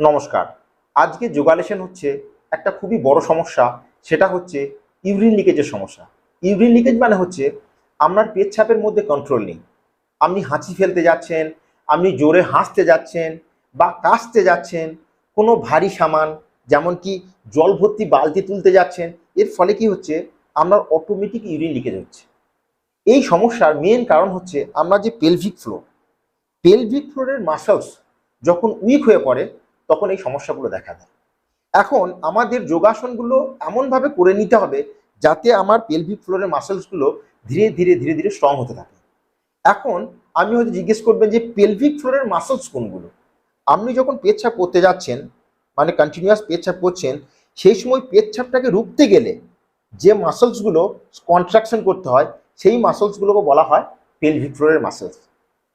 নমস্কার। আজকে যোগালেশন হচ্ছে একটা খুবই বড় সমস্যা, সেটা হচ্ছে ইউরিন লিকেজের সমস্যা। ইউরিন লিকেজ মানে হচ্ছে আপনার পেচ্ছাপের মধ্যে কন্ট্রোল নেই। আপনি হাঁচি ফেলতে যাচ্ছেন, আপনি জোরে হাসতে যাচ্ছেন বা কাশতে যাচ্ছেন, কোনো ভারী সামান যেমন কি জল ভর্তি বালতি তুলতে যাচ্ছেন, এর ফলে কি হচ্ছে আপনার অটোমেটিক ইউরিন লিকেজ হচ্ছে। এই সমস্যার মেন কারণ হচ্ছে আমরা যে পেলভিক ফ্লোরের মাসলস যখন উইক হয়ে পড়ে তখন এই সমস্যাগুলো দেখা দেয়। এখন আমাদের যোগাসনগুলো এমনভাবে করে নিতে হবে যাতে আমার পেলভিক ফ্লোরের মাসলসগুলো ধীরে ধীরে ধীরে ধীরে স্ট্রং হতে থাকে। এখন আপনি হয়তো জিজ্ঞেস করবেন যে পেলভিক ফ্লোরের মাসলস কোনগুলো। আপনি যখন পেচ্ছাপ করতে যাচ্ছেন, মানে কন্টিনিউয়াস পেচ্ছাপ করছেন, সেই সময় পেচ্ছাপটাকে রুখতে গেলে যে মাসলসগুলো কন্ট্রাকশন করতে হয় সেই মাসলসগুলোকে বলা হয় পেলভিক ফ্লোরের মাসলস।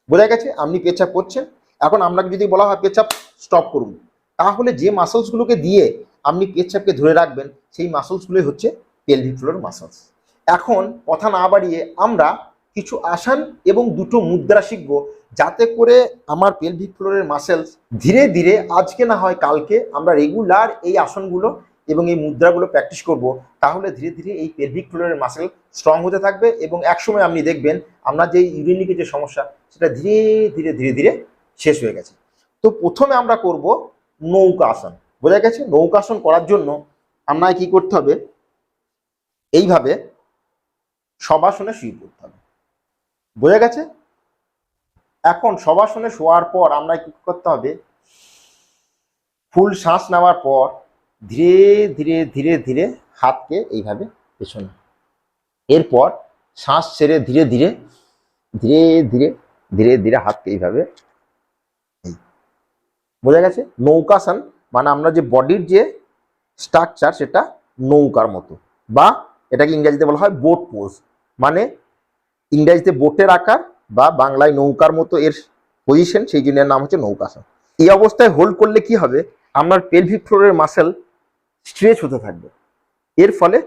বোঝা গেছে? আপনি পেচ্ছাপ করছেন, এখন আপনাকে যদি বলা হয় পেচ্ছাপ স্টপ করুন, তাহলে যে মাসলসগুলোকে দিয়ে আপনি পেচ্ছাপকে ধরে রাখবেন সেই মাসলসগুলোই হচ্ছে পেলভিক ফ্লোর মাসলস। এখন কথা না বাড়িয়ে আমরা কিছু আসন এবং দুটো মুদ্রা শিখব, যাতে করে আমার পেলভিক ফ্লোরের মাসেলস ধীরে ধীরে, আজকে না হয় কালকে, আমরা রেগুলার এই আসনগুলো এবং এই মুদ্রাগুলো প্র্যাকটিস করব। তাহলে ধীরে ধীরে এই পেলভিক ফ্লোরের মাসেল স্ট্রং হতে থাকবে এবং একসময় আপনি দেখবেন আপনার যে ইউরিন লিকেজের যে সমস্যা সেটা ধীরে ধীরে ধীরে ধীরে শেষ হয়ে গেছে। তো প্রথমে আমরা করব নৌকা আসন। বোঝা গেছে? নৌকাসন করার জন্য আপনাকে কি করতে হবে, এইভাবে শবাসনে শুয়ে পড়তে হবে। বোঝা গেছে? এখন শবাসনে শোয়ার পর আমরা কি করতে হবে, ফুল শ্বাস নেওয়ার পর ধীরে ধীরে ধীরে ধীরে হাতকে এইভাবে পেছনে, এরপর শ্বাস ছেড়ে ধীরে ধীরে ধীরে ধীরে ধীরে ধীরে হাতকে এইভাবে। বোঝা গেছে? নৌকাসন মানে আমরা যে বডির যে স্ট্রাকচার সেটা নৌকার মতো, বা এটাকে ইংরেজিতে বলা হয় বোট পোজ, মানে ইংরেজিতে বোটের আকার বা বাংলায় নৌকার মতো এর পজিশন, সেই জন্য এর নাম হচ্ছে নৌকাসন। এই অবস্থায় হোল্ড করলে কি হবে, আপনার পেলভিক ফ্লোরের মাসেল স্ট্রেচ হতে থাকবে, এর ফলে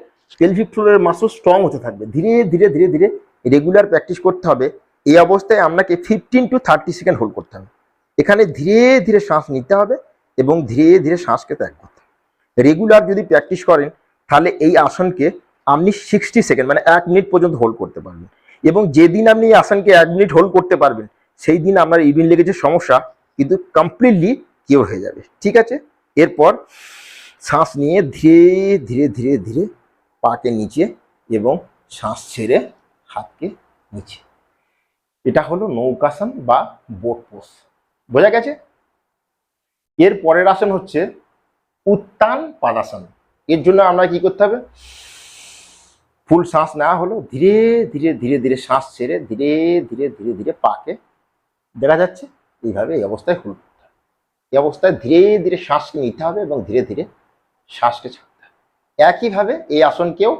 পেলভিক ফ্লোরের মাসল স্ট্রং হতে থাকবে। ধীরে ধীরে ধীরে ধীরে রেগুলার প্র্যাকটিস করতে হবে। এই অবস্থায় আপনাকে 15 to 30 সেকেন্ড হোল্ড করতে হবে। এখানে ধীরে ধীরে শ্বাস নিতে হবে এবং ধীরে ধীরে শ্বাসকে ত্যাগ করতে হবে। রেগুলার যদি প্র্যাকটিস করেন তাহলে এই আসনকে আপনি 60 সেকেন্ড মানে 1 মিনিট পর্যন্ত হোল্ড করতে পারবেন, এবং যেদিন আপনি এই আসনকে 1 মিনিট হোল্ড করতে পারবেন সেই দিন আপনার ইউরিন লিকেজের সমস্যা কিন্তু কমপ্লিটলি কিওর হয়ে যাবে। ঠিক আছে? এরপর শ্বাস নিয়ে ধীরে ধীরে ধীরে ধীরে পাকে নিচে এবং শ্বাস ছেড়ে হাতকে নিচে। এটা হলো নৌকাসন বা বোট পোজ। বোঝা গেছে? এর পরের আসন হচ্ছে উত্তান পাদাসন। এর জন্য আমরা কি করতে হবে, ফুল শ্বাস নেওয়া হলো, ধীরে ধীরে ধীরে ধীরে শ্বাস ছেড়ে ধীরে ধীরে ধীরে ধীরে পাকে, দেখা যাচ্ছে এইভাবে এই অবস্থায় হোল্ড করতে হবে। এই অবস্থায় ধীরে ধীরে শ্বাসকে নিতে হবে এবং ধীরে ধীরে শ্বাসকে ছাড়তে হবে। একইভাবে এই আসনকেও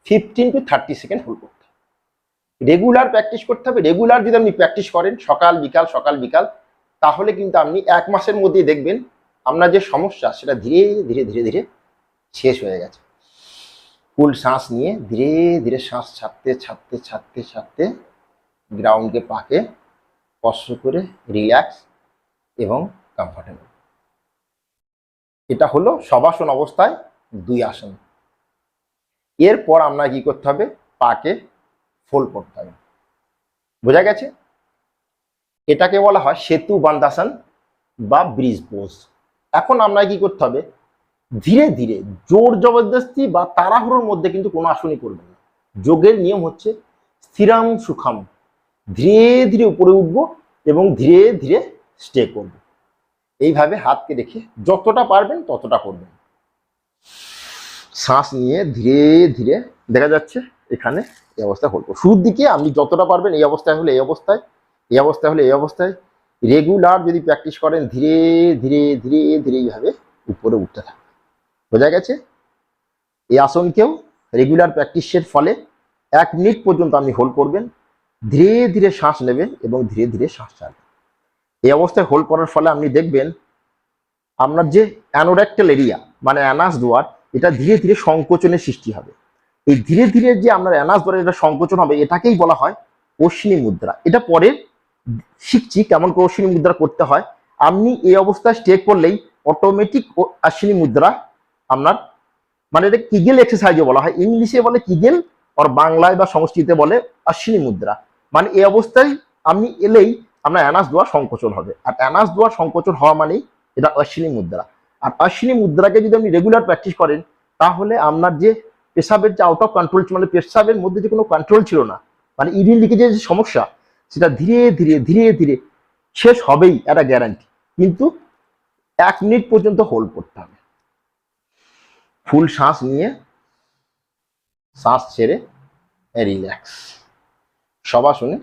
15 to 30 সেকেন্ড হোল্ড করতে হবে। রেগুলার প্র্যাকটিস করতে হবে। রেগুলার যদি আপনি প্র্যাকটিস করেন সকাল বিকাল, তাহলে কিন্তু আপনি 1 মাসের মধ্যেই দেখবেন আপনার যে সমস্যা সেটা ধীরে ধীরে ধীরে ধীরে শেষ হয়ে গেছে। ফুল শ্বাস নিয়ে ধীরে ধীরে শ্বাস ছাড়তে ছাড়তে ছাড়তে ছাড়তে গ্রাউন্ডকে পাকে স্পর্শ করে রিল্যাক্স এবং কমফর্টেবল। এটা হলো শবাসন অবস্থায় 2 আসন। এরপর আমরা কি করতে হবে, পাকে ফোল্ড করতে হবে। বোঝা গেছে? এটাকে বলা হয় সেতু বান্ধাসন বা ব্রিজ পোজ। এখন আমরা কি করতে হবে, ধীরে ধীরে, জোর জবরদস্তি বা তাড়াহুড়োর মধ্যে কিন্তু কোনো আসনই করবেন না। যোগের নিয়ম হচ্ছে স্থিরাম সুখাম, ধীরে ধীরে উপরে উঠব এবং ধীরে ধীরে স্টে করব। এইভাবে হাতকে রেখে যতটা পারবেন ততটা করবেন। শ্বাস নিয়ে ধীরে ধীরে, দেখা যাচ্ছে এখানে এই অবস্থায় হোল্ড করব। শুরুর দিকে আপনি যতটা পারবেন এই অবস্থায় হলে এই অবস্থায়, এই অবস্থায় হলে এই অবস্থায়, রেগুলার যদি প্র্যাকটিস করেন ধীরে ধীরে ধীরে ধীরে এইভাবে উপরে উঠতে থাকবে। বোঝা গেছে? এই আসনকেও রেগুলার প্র্যাকটিসের ফলে 1 মিনিট পর্যন্ত আপনি হোল্ড করবেন, ধীরে ধীরে শ্বাস নেবেন এবং ধীরে ধীরে শ্বাস ছাড়বেন। এই অবস্থায় হোল্ড করার ফলে আপনি দেখবেন আপনার যে অ্যানোরেক্টাল এরিয়া মানে অ্যানাস দুয়ার, এটা ধীরে ধীরে সংকোচনের সৃষ্টি হবে। এই ধীরে ধীরে যে আপনার অ্যানাস দুয়ারে এটা সংকোচন হবে, এটাকেই বলা হয় অশ্বিনী মুদ্রা। এটা পরে শিখছি কেমন করে অশ্বিনী মুদ্রা করতে হয়। আপনি এই অবস্থায় স্টে করলেই অটোমেটিক অশ্বিনী মুদ্রা আপনার, মানে এটা কিগেল এক্সারসাইজও বলা হয়, ইংলিশে বলে কিগেল, আর বাংলায় বা সংস্কৃতে বলে অশ্বিনী মুদ্রা। মানে এই অবস্থায় আপনি এলেই আপনার অ্যানাস দোয়ার সংকোচন হবে, আর অ্যানাস দোয়ার সংকোচন হওয়া মানেই এটা অশ্বিনী মুদ্রা। আর অশ্বিনী মুদ্রাকে যদি আপনি রেগুলার প্র্যাকটিস করেন, তাহলে আপনার যে পেশাবের যে আউট অফ কন্ট্রোল, মানে পেশাবের মধ্যে যে কোনো কন্ট্রোল ছিল না, মানে ইউরিন লিকেজের যে সমস্যা, সেটা ধীরে ধীরে ধীরে ধীরে শেষ হবেই, এটা গ্যারান্টি। কিন্তু 1 মিনিট পর্যন্ত হোল্ড করতে হবে, ফুল শ্বাস নিয়ে শ্বাস ছেড়ে রিল্যাক্স। সবার শুনে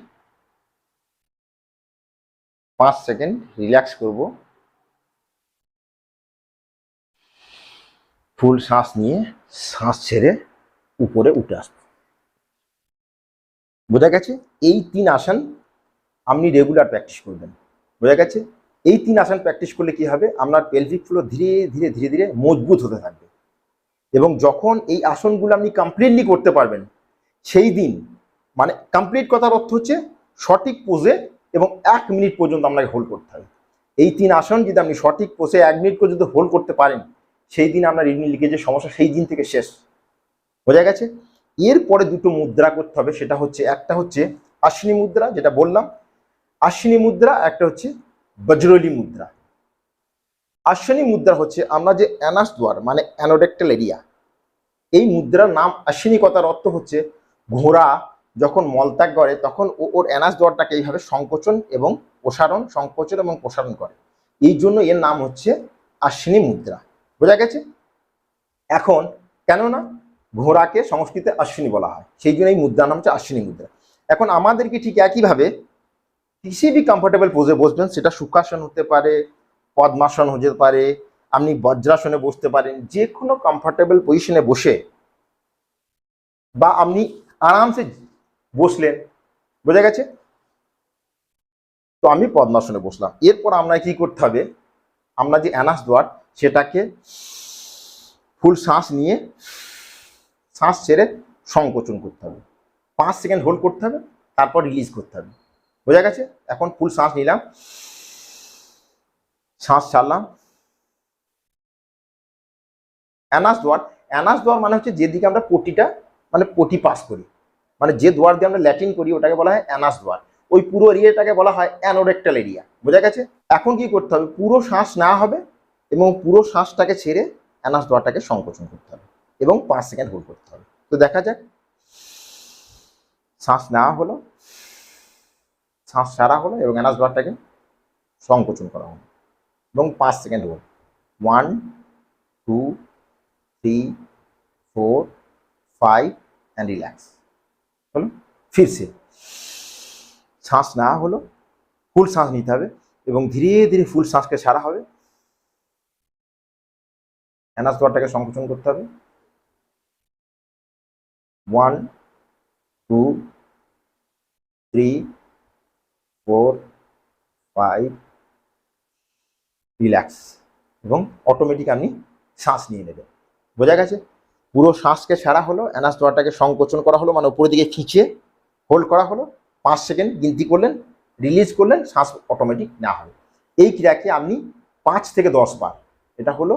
5 সেকেন্ড রিল্যাক্স করব, ফুল শ্বাস নিয়ে শ্বাস ছেড়ে উপরে উঠে আসবো। বোঝা গেছে? এই 3 আসন আপনি রেগুলার প্র্যাকটিস করবেন। বোঝা গেছে? এই 3 আসন প্র্যাকটিস করলে কি হবে, আপনার পেলভিক ফ্লোর ধীরে ধীরে ধীরে ধীরে মজবুত হতে থাকবে। এবং যখন এই আসনগুলো আপনি কমপ্লিটলি করতে পারবেন, সেই দিন, মানে কমপ্লিট কথার অর্থ হচ্ছে সঠিক পোজে এবং 1 মিনিট পর্যন্ত আপনাকে হোল্ড করতে হবে। এই 3 আসন যদি আপনি সঠিক পোজে 1 মিনিট পর্যন্ত হোল্ড করতে পারেন, সেই দিন আপনার ইউরিন লিকেজের সমস্যা সেই দিন থেকে শেষ। বোঝা গেছে? এরপরে দুটো মুদ্রা করতে হবে, সেটা হচ্ছে, একটা হচ্ছে অশ্বিনী মুদ্রা যেটা বললাম, অশ্বিনী মুদ্রা, একটা হচ্ছে বজ্রলি মুদ্রা। অশ্বিনী মুদ্রা হচ্ছে আমরা যে অ্যানাস দ্বার মানে অ্যানোডেক্টাল এরিয়া, এই মুদ্রার নাম অশ্বিনী, কথার অর্থ হচ্ছে ঘোড়া যখন মলত্যাগ করে তখন ওর অ্যানাস দ্বারটাকে এইভাবে সংকোচন এবং প্রসারণ, সংকোচন এবং প্রসারণ করে, এই জন্য এর নাম হচ্ছে অশ্বিনী মুদ্রা। বোঝা গেছে? এখন কেননা ঘোড়াকে সংস্কৃতে অশ্বিনী বলা হয়, সেই জন্য এই মুদ্রার নাম হচ্ছে অশ্বিনী মুদ্রা। এখন আমাদেরকে ঠিক একইভাবে কিসি भी কমফোর্টেবল পোজে বসবেন, সেটা সুখাসন হতে পারে, পদ্মাসন হতে পারে, আপনি বজ্রাসনে বসতে পারেন, যে কোনো কমফোর্টেবল পজিশনে বসে বা আপনি আরামসে বসলেন। বোঝা গেছে? তো আমি পদ্মাসনে বসলাম। এরপর আমরা কি করতে হবে, আমরা যে অ্যানাস দ্বার সেটাকে ফুল শ্বাস নিয়ে শ্বাস ছেড়ে সংকোচন করতে হবে, 5 সেকেন্ড হোল্ড করতে হবে, তারপর রিলিজ করতে হবে। বোঝা গেছে? এখন ফুল শ্বাস নিলাম, শ্বাস ছাড়লাম। অ্যানাস দ্বার, অ্যানাস দ্বার মানে হচ্ছে যেদিকে আমরা পটিটা, মানে পটি পাস করি, মানে যে দ্বার দিয়ে আমরা ল্যাটিন করি ওটাকে বলা হয় অ্যানাস দ্বার। ওই পুরো এরিয়াটাকে বলা হয় অ্যানোরেক্টাল এরিয়া। বোঝা গেছে? এখন কি করতে হবে, পুরো শ্বাস নেওয়া হবে এবং পুরো শ্বাসটাকে ছেড়ে অ্যানাস দ্বারটাকে সংকোচন করতে হবে এবং 5 সেকেন্ড হোল্ড করতে হবে। তো দেখা যাক, শ্বাস নেওয়া হলো, শ্বাস ছাড়া হলো এবং অ্যানাস দ্বারটাকে সংকোচন করা হলো এবং 5 সেকেন্ড হোল্ড। 1 2 3 4 5 অ্যান্ড রিল্যাক্স হলো। ফিরছে শ্বাস নেওয়া হলো, ফুল শ্বাস নিতে হবে এবং ধীরে ধীরে ফুল শ্বাসকে ছাড়া হবে, অ্যানাস দ্বারটাকে সংকোচন করতে হবে। 1 2 3 4 5 রিল্যাক্স এবং অটোমেটিক আপনি শ্বাস নিয়ে নেবেন। বোঝা গেছে? পুরো শ্বাসকে ছাড়া হলো, অ্যানাস দ্বারটাকে সংকোচন করা হলো, মানে উপরের দিকে খিঁচে হোল্ড করা হলো, 5 সেকেন্ড গিনতি করলেন, রিলিজ করলেন, শ্বাস অটোমেটিক নেওয়া হলো। এই ক্রিয়াকে আপনি 5 থেকে 10 বার। এটা হলো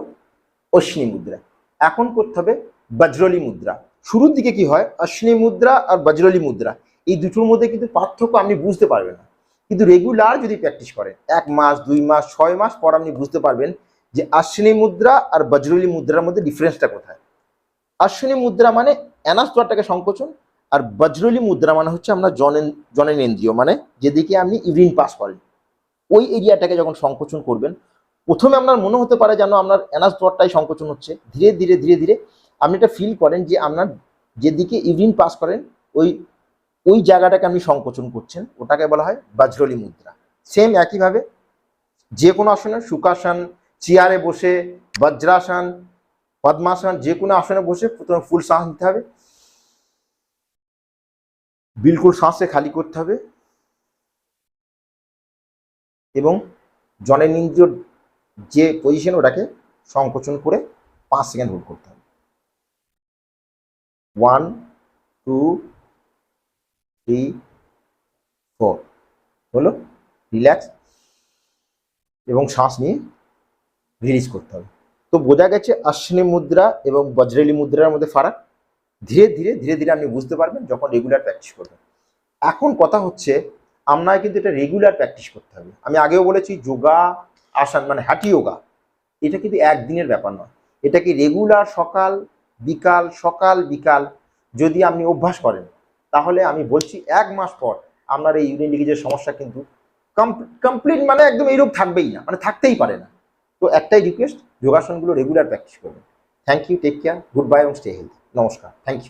অশ্বিনী মুদ্রা। এখন করতে হবে বজ্রলি মুদ্রা। শুরুর দিকে কি হয়, অশ্বিনী মুদ্রা আর বজ্রলি মুদ্রা এই দুটোর মধ্যে কিন্তু পার্থক্য আপনি বুঝতে পারবেন না, কিন্তু রেগুলার যদি প্র্যাকটিস করেন 1 মাস 2 মাস 6 মাস পর আপনি বুঝতে পারবেন যে অশ্বিনী মুদ্রা আর বজ্রলি মুদ্রার মধ্যে ডিফারেন্সটা কোথায়। অশ্বিনী মুদ্রা মানে অ্যানাস দ্বারটাকে সংকোচন, আর বজ্রলি মুদ্রা মানে হচ্ছে আমরা জননেন্দ্রিয়, মানে যেদিকে আপনি ইউরিন পাস করেন ওই এরিয়াটাকে যখন সংকোচন করবেন, প্রথমে আপনার মনে হতে পারে যেন আপনার অ্যানাস দ্বারটাই সংকোচন হচ্ছে, ধীরে ধীরে ধীরে ধীরে আপনি এটা ফিল করেন যে আপনার যেদিকে ইউরিন পাস করেন ওই ওই জায়গাটাকে আপনি সংকোচন করছেন, ওটাকে বলা হয় বজ্রলি মুদ্রা। সেম একইভাবে যে কোনো আসনে, সুখাসন, চেয়ারে বসে, বজ্রাসন, পদ্মাসন, যে কোনো আসনে বসে প্রথমে ফুল শ্বাস নিতে হবে, বিলকুল শ্বাসে খালি করতে হবে এবং জননেন্দ্রিয় যে পজিশন ওটাকে সংকোচন করে 5 সেকেন্ড হোল্ড করতে হবে। 1 2 3 4 হলো, রিল্যাক্স এবং শ্বাস নিয়ে রিলিজ করতে হবে। তো বোঝা গেছে অশ্বিনী মুদ্রা এবং বজ্রেলি মুদ্রার মধ্যে ফারাক। ধীরে ধীরে ধীরে ধীরে আপনি বুঝতে পারবেন যখন রেগুলার প্র্যাকটিস করবেন। এখন কথা হচ্ছে আপনার কিন্তু এটা রেগুলার প্র্যাকটিস করতে হবে। আমি আগেও বলেছি যোগা আসন মানে হ্যাটি যোগা এটা কিন্তু একদিনের ব্যাপার নয়, এটা কি রেগুলার সকাল বিকাল যদি আপনি অভ্যাস করেন তাহলে আমি বলছি 1 মাস পর আপনার এই ইউরিন লিকেজের সমস্যা কিন্তু কমপ্লিট মানে একদম এইরূপ থাকবেই না, মানে থাকতেই পারে না। তো একটাই রিকোয়েস্ট, যোগাসনগুলো রেগুলার প্র্যাকটিস করবেন। Thank you, take care, good bye এবং স্টে হেলথি। নমস্কার, থ্যাংক ইউ।